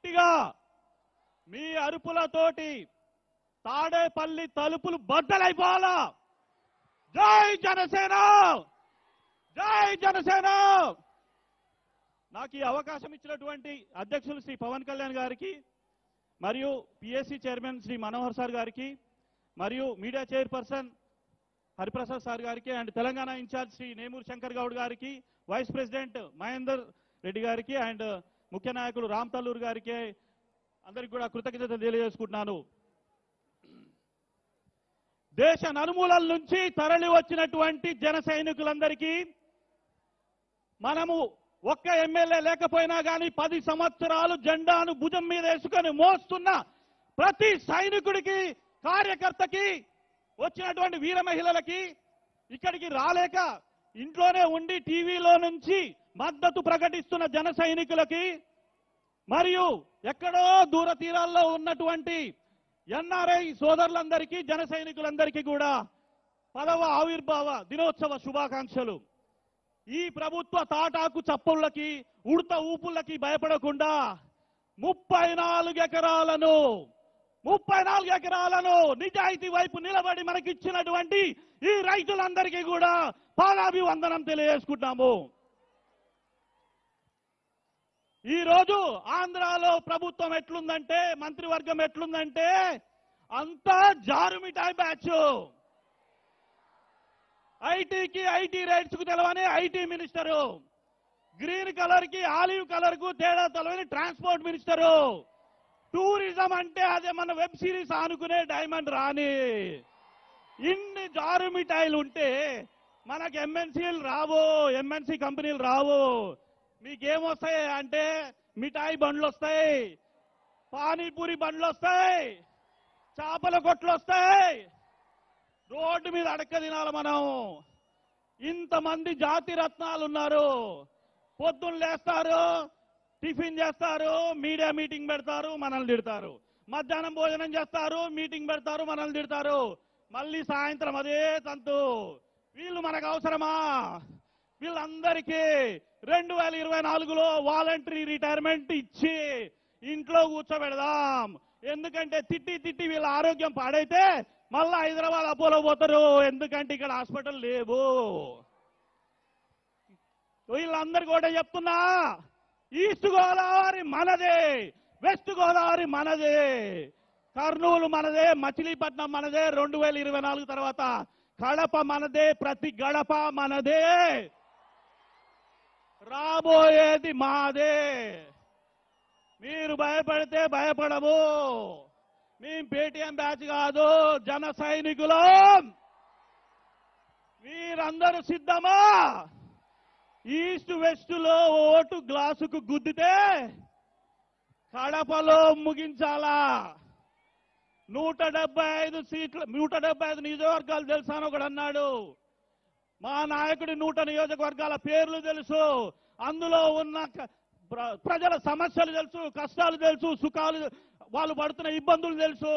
గట్టిగా మీ అరుపులతోటి తాడేపల్లి తలుపులు బద్దలైపోవాలా. జై జనసేన, జై జనసేన. నాకు ఈ అవకాశం ఇచ్చినటువంటి అధ్యక్షులు శ్రీ పవన్ కళ్యాణ్ గారికి, మరియు PSC chairman Shri Manohar sir గారికి, మరియు మీడియా చైర్పర్సన్ హరిప్రసాద్ సార్ గారికి, అండ్ తెలంగాణ ఇన్ఛార్జ్ శ్రీ నేమూరు శంకర్ గౌడ్ గారికి, వైస్ ప్రెసిడెంట్ మహేందర్ రెడ్డి గారికి, అండ్ ముఖ్య నాయకులు రామ్ తల్లూరు గారికి అందరికి కూడా కృతజ్ఞతలు తెలియజేసుకుంటున్నాను. దేశ నలుమూలల నుంచి తరలి వచ్చినటువంటి జన సైనికులందరికీ మనము ఒక్క ఎమ్మెల్యే లేకపోయినా కానీ 10 సంవత్సరాలు జెండాను భుజం మీద వేసుకొని మోస్తున్న ప్రతి సైనికుడికి, కార్యకర్తకి, వచ్చినటువంటి వీర మహిళలకి, ఇక్కడికి రాలేక ఇంట్లోనే ఉండి టీవీలో నుంచి మద్దతు ప్రకటిస్తున్న జన సైనికులకి, మరియు ఎక్కడో దూర తీరాల్లో ఉన్నటువంటి ఎన్ఆర్ఐ సోదరులందరికీ, జన సైనికులందరికీ కూడా 10వ ఆవిర్భావ దినోత్సవ శుభాకాంక్షలు. ఈ ప్రభుత్వ తాటాకు చప్పుళ్ళకి, ఉడత ఊపుళ్ళకి భయపడకుండా 34 ఎకరాలను నిజాయితీ వైపు నిలబడి మనకిచ్చినటువంటి ఈ రైతులందరికీ కూడా పాదాభివందనం తెలియజేసుకుంటాము. ఈ రోజు ఆంధ్రాలో ప్రభుత్వం ఎట్లుందంటే, మంత్రివర్గం ఎట్లుందంటే, అంతా జారుమిఠాయి బ్యాచ్. ఐటీకి ఐటీ రైట్స్ కు తెలవని ఐటీ మినిస్టరు, గ్రీన్ కలర్ కి ఆలివ్ కలర్ కు తేడా తెలవని ట్రాన్స్పోర్ట్ మినిస్టరు, టూరిజం అంటే అదే మన వెబ్ సిరీస్ ఆనుకునే డైమండ్ రాణి. ఇన్ని జారుమిఠాయిలు ఉంటే మనకు ఎంఎన్సీలు రావు, ఎంఎన్సీ కంపెనీలు రావు. మీకేమొస్తాయి అంటే మిఠాయి బండ్లు వస్తాయి, పానీపూరి బండ్లు వస్తాయి, చేపల కొట్లు వస్తాయి, రోడ్డు మీద అడక్క తినాలి మనం. ఇంతమంది జాతి రత్నాలు ఉన్నారు. పొద్దున్న లేస్తారు, టిఫిన్ చేస్తారు, మీడియా మీటింగ్ పెడతారు, మనల్ని తిడతారు. మధ్యాహ్నం భోజనం చేస్తారు, మీటింగ్ పెడతారు, మనల్ని తిడతారు. మళ్ళీ సాయంత్రం అదే తంతు. వీళ్ళు మనకు అవసరమా? వీళ్ళందరికీ 2024లో వాలంటరీ రిటైర్మెంట్ ఇచ్చి ఇంట్లో కూర్చోబెడదాం. ఎందుకంటే తిట్టి వీళ్ళ ఆరోగ్యం పాడైతే మళ్ళా హైదరాబాద్ అపోలో పోతారు. ఎందుకంటే ఇక్కడ హాస్పిటల్ లేవు. వీళ్ళందరికీ కూడా చెప్తున్నా, ఈస్ట్ గోదావరి మనదే, వెస్ట్ గోదావరి మనదే, కర్నూలు మనదే, మచిలీపట్నం మనదే. 2024 తర్వాత కడప మనదే, ప్రతి గడప మనదే, రాబోయేది మాదే. మీరు భయపడితే భయపడము. మేము పేటీఎం బ్యాచ్ కాదు, జన సైనికులం. మీరందరూ సిద్ధమా? ఈస్ట్ వెస్ట్ లో ఓటు గ్లాసుకు గుద్దితే కడపలో ముగించాలా? 175 సీట్లు, 175 నియోజకవర్గాలు తెలుసా అని ఒకడు అన్నాడు. మా నాయకుడి 100 నియోజకవర్గాల పేర్లు తెలుసు, అందులో ఉన్న ప్రజల సమస్యలు తెలుసు, కష్టాలు తెలుసు, సుఖాలు, వాళ్ళు పడుతున్న ఇబ్బందులు తెలుసు,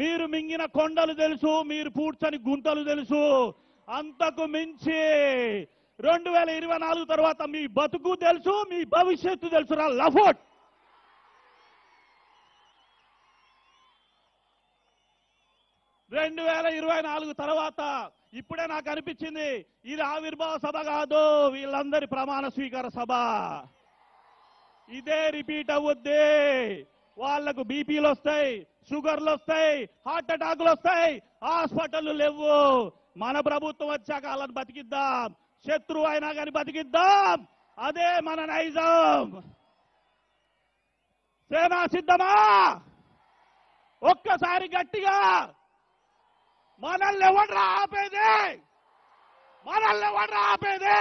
మీరు మింగిన కొండలు తెలుసు, మీరు పూడ్చని గుంతలు తెలుసు. అంతకు మించి 2024 తర్వాత మీ బతుకు తెలుసు, మీ భవిష్యత్తు తెలుసు. రా లఫోట్. తర్వాత ఇప్పుడే నాకు అనిపించింది ఇది ఆవిర్భావ సభ కాదు, వీళ్ళందరి ప్రమాణ స్వీకార సభ. ఇదే రిపీట్ అవుద్ది. వాళ్లకు బీపీలు వస్తాయి, షుగర్లు వస్తాయి, హార్ట్ అటాకులు వస్తాయి, హాస్పిటల్ లేవు. మన ప్రభుత్వం వచ్చాక వాళ్ళని బతికిద్దాం, శత్రువు అయినా కానీ బతికిద్దాం. అదే మన నైజం. సేనా సిద్ధమా? ఒక్కసారి గట్టిగా మనల్ని ఎవడ్రా ఆపేది? మనల్ని ఎవడ్రా ఆపేది?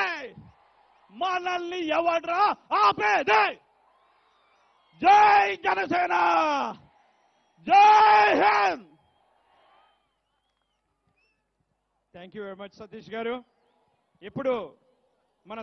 మనల్ని ఎవడ్రా ఆపేది? జై జనసేన, జై Hind. Thank you very much Satish గారు. ఇప్పుడు మన